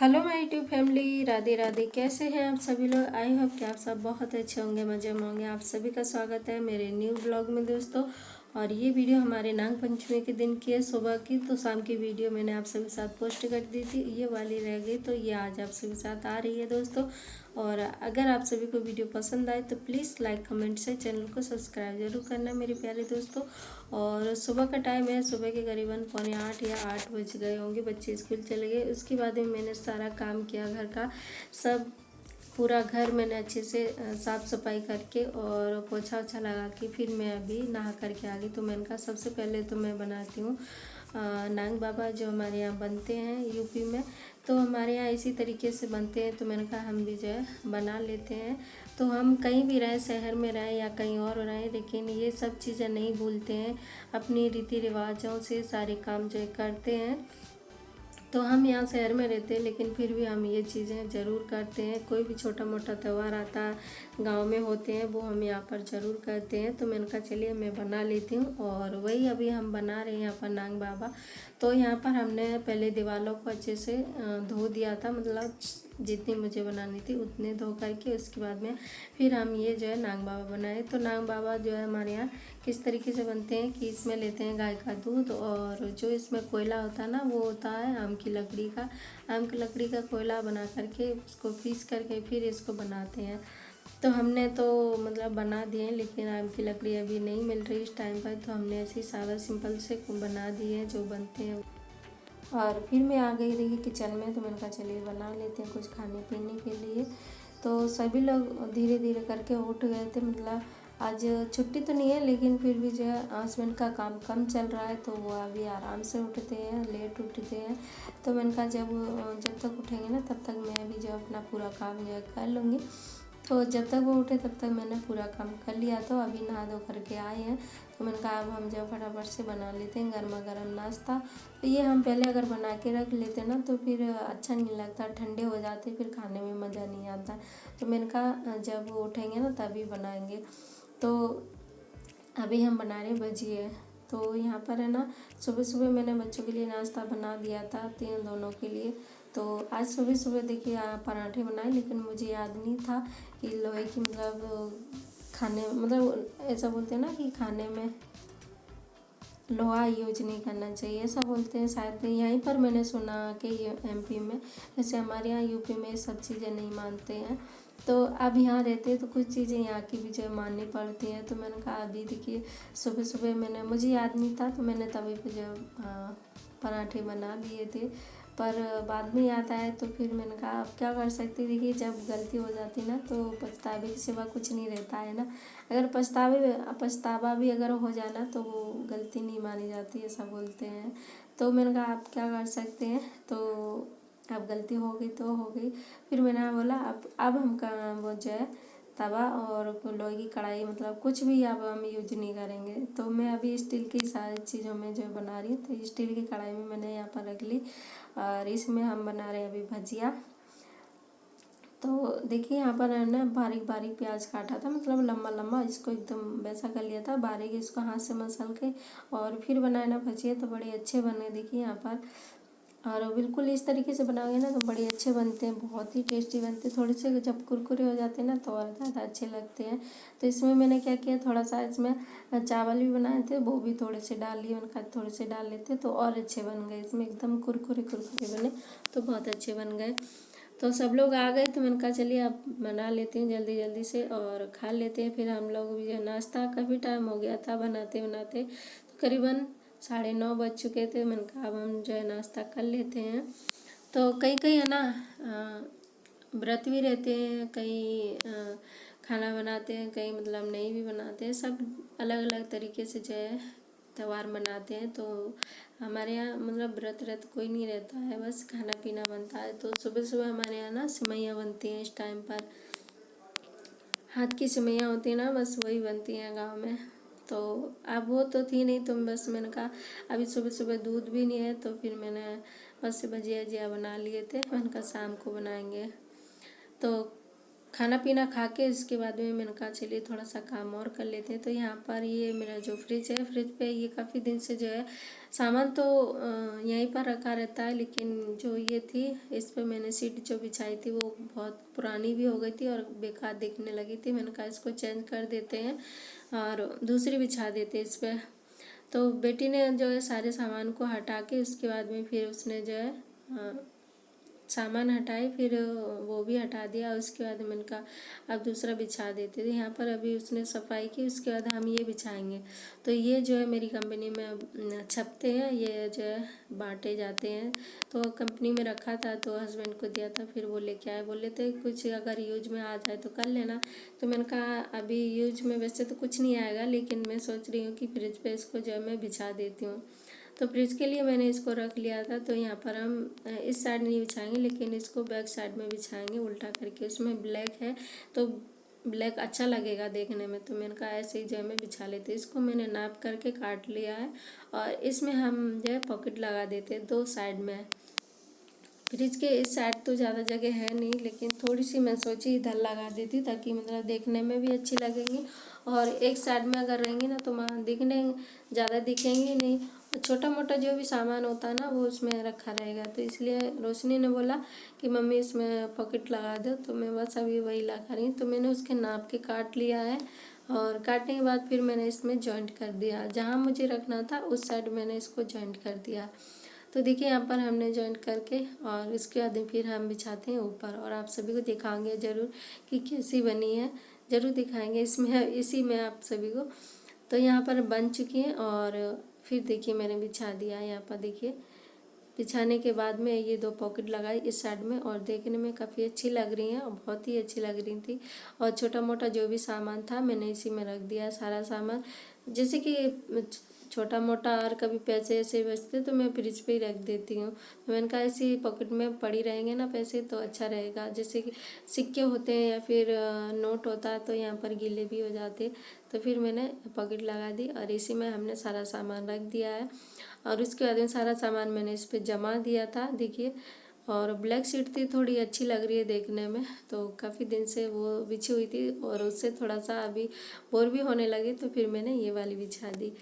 Hello my YouTube family, Radhe Radhe. कैसे हैं आप सभी लोग? आई होप कि आप सब बहुत अच्छे होंगे, मजे में होंगे। आप सभी का स्वागत है मेरे न्यू ब्लॉग में दोस्तों। और ये वीडियो हमारे नाग पंचमी के दिन की है, सुबह की। तो शाम की वीडियो मैंने आप सभी के साथ पोस्ट कर दी थी, ये वाली रह गई, तो ये आज आप सभी के साथ आ रही है दोस्तों। और अगर आप सभी को वीडियो पसंद आए तो प्लीज़ लाइक कमेंट से चैनल को सब्सक्राइब जरूर करना मेरे प्यारे दोस्तों। और सुबह का टाइम है, सुबह के करीबन 7:45 या 8 बज गए होंगे, बच्चे स्कूल चले गए। उसके बाद में मैंने सारा काम किया घर का, सब पूरा घर मैंने अच्छे से साफ़ सफाई करके और पोछा ओछा लगा के फिर मैं अभी नहा करके आ गई। तो मैंने कहा सबसे पहले तो मैं बनाती हूँ नाग बाबा, जो हमारे यहाँ बनते हैं यूपी में। तो हमारे यहाँ इसी तरीके से बनते हैं, तो मैंने कहा हम भी जो है बना लेते हैं। तो हम कहीं भी रहें, शहर में रहें या कहीं और रहें, लेकिन ये सब चीज़ें नहीं भूलते हैं। अपनी रीति रिवाजों से सारे काम जो है करते हैं। तो हम यहाँ शहर में रहते हैं, लेकिन फिर भी हम ये चीज़ें ज़रूर करते हैं। कोई भी छोटा मोटा त्यौहार आता है, गांव में होते हैं, वो हम यहाँ पर ज़रूर करते हैं। तो मैंने कहा चलिए मैं बना लेती हूँ। और वही अभी हम बना रहे हैं यहाँ पर नाग बाबा। तो यहाँ पर हमने पहले दीवारों को अच्छे से धो दिया था, मतलब जितनी मुझे बनानी थी उतने धो करके उसके बाद में फिर हम ये जो है नाग बाबा बनाए। तो नाग बाबा जो है हमारे यहाँ किस तरीके से बनते हैं कि इसमें लेते हैं गाय का दूध, और जो इसमें कोयला होता है ना, वो होता है आम की लकड़ी का। आम की लकड़ी का कोयला बना करके उसको पीस करके फिर इसको बनाते हैं। तो हमने तो मतलब बना दिए, लेकिन आम की लकड़ी अभी नहीं मिल रही इस टाइम पर, तो हमने ऐसे ही सादा सिंपल से बना दिए जो बनते हैं। और फिर मैं आ गई रही किचन में, तो मैंने कहा चलिए बना लेते हैं कुछ खाने पीने के लिए। तो सभी लोग धीरे धीरे करके उठ गए थे, मतलब आज छुट्टी तो नहीं है, लेकिन फिर भी जो है हस्बैंड का काम कम चल रहा है, तो वो अभी आराम से उठते हैं, लेट उठते हैं। तो मैंने कहा जब तक उठेंगे ना तब तक मैं भी जो अपना पूरा काम जो है कर लूँगी। तो जब तक वो उठे तब तक मैंने पूरा काम कर लिया। तो अभी नहा धो करके आए हैं, तो मैंने कहा अब हम जो फटाफट से बना लेते हैं गर्मा गर्म नाश्ता। तो ये हम पहले अगर बना के रख लेते ना तो फिर अच्छा नहीं लगता, ठंडे हो जाते फिर खाने में मज़ा नहीं आता। तो मैंने कहा जब वो उठेंगे ना तभी बनाएंगे। तो अभी हम बना रहे भजिए। तो यहाँ पर है ना, सुबह सुबह मैंने बच्चों के लिए नाश्ता बना दिया था, तीन दोनों के लिए। तो आज सुबह सुबह देखिए पराठे बनाए, लेकिन मुझे याद नहीं था कि लोहे की मतलब खाने मतलब ऐसा बोलते हैं ना कि खाने में लोहा यूज नहीं करना चाहिए, ऐसा बोलते हैं शायद। यहीं पर मैंने सुना कि ये एमपी में, जैसे हमारे यहाँ यूपी में ये सब चीज़ें नहीं मानते हैं। तो अब यहाँ रहते हैं तो कुछ चीज़ें यहाँ की भी जो माननी पड़ती हैं। तो मैंने कहा अभी देखिए सुबह सुबह मुझे याद नहीं था, तो मैंने तवे पे जो पराठे बना दिए थे। पर बाद में याद आया, तो फिर मैंने कहा अब क्या कर सकते। देखिए जब गलती हो जाती ना तो पछतावे के सिवा कुछ नहीं रहता है ना। अगर पछतावा भी अगर हो जाना तो वो गलती नहीं मानी जाती, ऐसा बोलते हैं। तो मैंने कहा आप क्या कर सकते हैं, तो अब गलती हो गई तो हो गई। फिर मैंने बोला अब हम वो जो है तवा और लोहे की कढ़ाई, मतलब कुछ भी अब हम यूज नहीं करेंगे। तो मैं अभी स्टील की सारी चीज़ों में जो बना रही हूँ, तो स्टील की कढ़ाई में मैंने यहाँ पर रख ली, और इसमें हम बना रहे हैं अभी भजिया। तो देखिए यहाँ पर मैंने बारीक बारीक प्याज काटा था, मतलब लम्बा लम्बा, इसको एकदम वैसा कर लिया था बारीक, इसको हाथ से मसल के और फिर बनाए ना भजिए, तो बड़े अच्छे बने देखिए यहाँ पर। और बिल्कुल इस तरीके से बनाओगे ना तो बड़े अच्छे बनते हैं, बहुत ही टेस्टी बनते हैं। थोड़े से जब कुरकुरे हो जाते हैं ना तो और ज़्यादा अच्छे लगते हैं। तो इसमें मैंने क्या किया, थोड़ा सा इसमें चावल भी बनाए थे, वो भी थोड़े से डाल लिए, मैंने कहा थोड़े से डाल लेते तो और अच्छे बन गए, इसमें एकदम कुरकुरे कुरकुरे बने, तो बहुत अच्छे बन गए। तो सब लोग आ गए, तो मैंने कहा चलिए अब बना लेते हैं जल्दी जल्दी से और खा लेते हैं। फिर हम लोग भी जो नाश्ता, काफ़ी टाइम हो गया था बनाते बनाते, तो करीबन 9:30 बज चुके थे। मैंने कहा अब हम जो है नाश्ता कर लेते हैं। तो कई कई है ना व्रत भी रहते हैं, कई खाना बनाते हैं, कई मतलब नहीं भी बनाते हैं, सब अलग अलग तरीके से जो है त्यौहार मनाते हैं। तो हमारे यहाँ मतलब व्रत कोई नहीं रहता है, बस खाना पीना बनता है। तो सुबह सुबह हमारे यहाँ ना सिवैयाँ बनती हैं इस टाइम पर, हाथ की सिवैयाँ होती हैं ना, बस वही बनती हैं गांव में। तो अब वो तो थी नहीं, तो बस मैंने कहा अभी सुबह सुबह दूध भी नहीं है, तो फिर मैंने बस भजिया वजिया बना लिए थे, मैंने कहा शाम को बनाएंगे। तो खाना पीना खा के उसके बाद में मैंने कहा चलिए थोड़ा सा काम और कर लेते हैं। तो यहाँ पर ये मेरा जो फ्रिज है, फ्रिज पे ये काफ़ी दिन से जो है सामान तो यहीं पर रखा रहता है, लेकिन जो ये थी इस पे मैंने सीट जो बिछाई थी वो बहुत पुरानी भी हो गई थी और बेकार दिखने लगी थी। मैंने कहा इसको चेंज कर देते हैं और दूसरी बिछा देते हैं इस पर। तो बेटी ने जो है सारे सामान को हटा के उसके बाद में फिर उसने जो है सामान हटाए, फिर वो भी हटा दिया। उसके बाद मैंने कहा अब दूसरा बिछा देते थे। यहाँ पर अभी उसने सफाई की, उसके बाद हम ये बिछाएंगे। तो ये जो है मेरी कंपनी में छपते हैं, ये जो है बांटे जाते हैं। तो कंपनी में रखा था तो हस्बैंड को दिया था, फिर वो लेके आए, बोले थे कुछ अगर यूज में आ जाए तो कर लेना। तो मैंने कहा अभी यूज में वैसे तो कुछ नहीं आएगा, लेकिन मैं सोच रही हूँ कि फ्रिज पे इसको जो है मैं बिछा देती हूँ। तो फ्रिज के लिए मैंने इसको रख लिया था। तो यहाँ पर हम इस साइड नहीं बिछाएंगे, लेकिन इसको बैक साइड में बिछाएंगे उल्टा करके। उसमें ब्लैक है तो ब्लैक अच्छा लगेगा देखने में, तो मैंने कहा ऐसे ही जो है मैं बिछा लेते। इसको मैंने नाप करके काट लिया है और इसमें हम जो है पॉकेट लगा देते हैं 2 साइड में। फ्रिज के इस साइड तो ज़्यादा जगह है नहीं, लेकिन थोड़ी सी मैं सोची इधर लगा देती ताकि मतलब देखने में भी अच्छी लगेंगी। और एक साइड में अगर रहेंगी ना तो दिखने ज़्यादा दिखेंगी नहीं, छोटा मोटा जो भी सामान होता है ना वो उसमें रखा रहेगा। तो इसलिए रोशनी ने बोला कि मम्मी इसमें पॉकेट लगा दो, तो मैं बस अभी वही लगा रही हूँ। तो मैंने उसके नाप के काट लिया है और काटने के बाद फिर मैंने इसमें जॉइंट कर दिया। जहाँ मुझे रखना था उस साइड मैंने इसको जॉइंट कर दिया। तो देखिए यहाँ पर हमने जॉइंट करके और इसके बाद फिर हम बिछाते हैं ऊपर, और आप सभी को दिखाएंगे ज़रूर कि कैसी बनी है, ज़रूर दिखाएंगे इसमें इसी में आप सभी को। तो यहाँ पर बन चुकी है और फिर देखिए मैंने बिछा दिया। यहाँ पर देखिए बिछाने के बाद में ये 2 पॉकेट लगाई इस साइड में और देखने में काफ़ी अच्छी लग रही हैं और बहुत ही अच्छी लग रही थी। और छोटा मोटा जो भी सामान था मैंने इसी में रख दिया सारा सामान, जैसे कि छोटा मोटा और कभी पैसे ऐसे बचते तो मैं फ्रिज पे ही रख देती हूँ। तो मैंने कहा ऐसी पॉकेट में पड़ी रहेंगे ना पैसे तो अच्छा रहेगा, जैसे कि सिक्के होते हैं या फिर नोट होता है तो यहाँ पर गीले भी हो जाते। तो फिर मैंने पॉकेट लगा दी और इसी में हमने सारा सामान रख दिया है। और उसके बाद में सारा सामान मैंने इस पर जमा दिया था देखिए। और ब्लैक शीट थी, थोड़ी अच्छी लग रही है देखने में, तो काफ़ी दिन से वो बिछी हुई थी और उससे थोड़ा सा अभी बोर भी होने लगे, तो फिर मैंने ये वाली बिछा दी।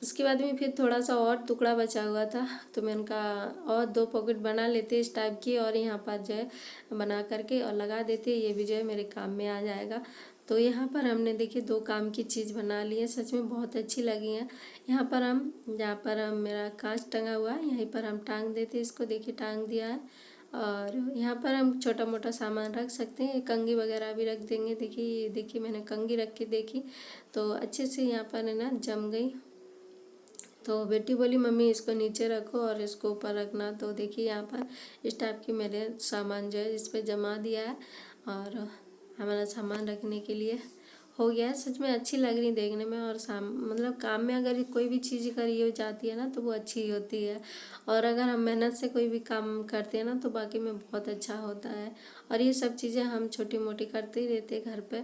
उसके बाद में फिर थोड़ा सा और टुकड़ा बचा हुआ था तो मैंने कहा और 2 पॉकेट बना लेते इस टाइप की, और यहाँ पर जो है बना करके और लगा देते, ये भी जो है मेरे काम में आ जाएगा। तो यहाँ पर हमने देखिए 2 काम की चीज़ बना ली है, सच में बहुत अच्छी लगी हैं। यहाँ पर हम जहाँ पर हम मेरा कांच टंगा हुआ है यहीं पर हम टांग देते, इसको देखिए टांग दिया है। और यहाँ पर हम छोटा मोटा सामान रख सकते हैं, कंघी वगैरह भी रख देंगे। देखिए मैंने कंघी रख के देखी तो अच्छे से यहाँ पर है ना जम गई। तो बेटी बोली मम्मी इसको नीचे रखो और इसको ऊपर रखना। तो देखिए यहाँ पर इस टाइप की मैंने सामान जो है इस पर जमा दिया है और हमारा सामान रखने के लिए हो गया है। सच में अच्छी लग रही देखने में, और मतलब काम में अगर कोई भी चीज़ करी हो जाती है ना तो वो अच्छी ही होती है। और अगर हम मेहनत से कोई भी काम करते हैं ना तो बाकी में बहुत अच्छा होता है। और ये सब चीज़ें हम छोटी मोटी करते ही रहते घर पे।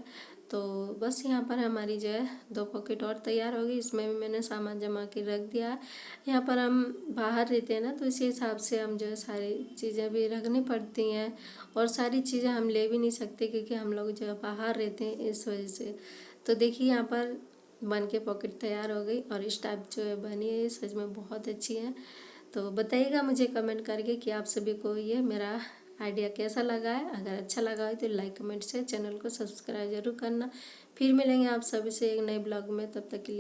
तो बस यहाँ पर हमारी जो है 2 पॉकेट और तैयार होगी, इसमें भी मैंने सामान जमा के रख दिया है। यहाँ पर हम बाहर रहते हैं ना तो इसी हिसाब से हम जो है सारी चीज़ें भी रखनी पड़ती हैं, और सारी चीज़ें हम ले भी नहीं सकते क्योंकि हम लोग जो है बाहर रहते हैं इस वजह से। तो देखिए यहाँ पर बन के पॉकेट तैयार हो गई और इस टाइप जो है बनी है, सच में बहुत अच्छी है। तो बताइएगा मुझे कमेंट करके कि आप सभी को ये मेरा आइडिया कैसा लगा है। अगर अच्छा लगा है तो लाइक कमेंट से चैनल को सब्सक्राइब जरूर करना। फिर मिलेंगे आप सभी से एक नए ब्लॉग में, तब तक के लिए।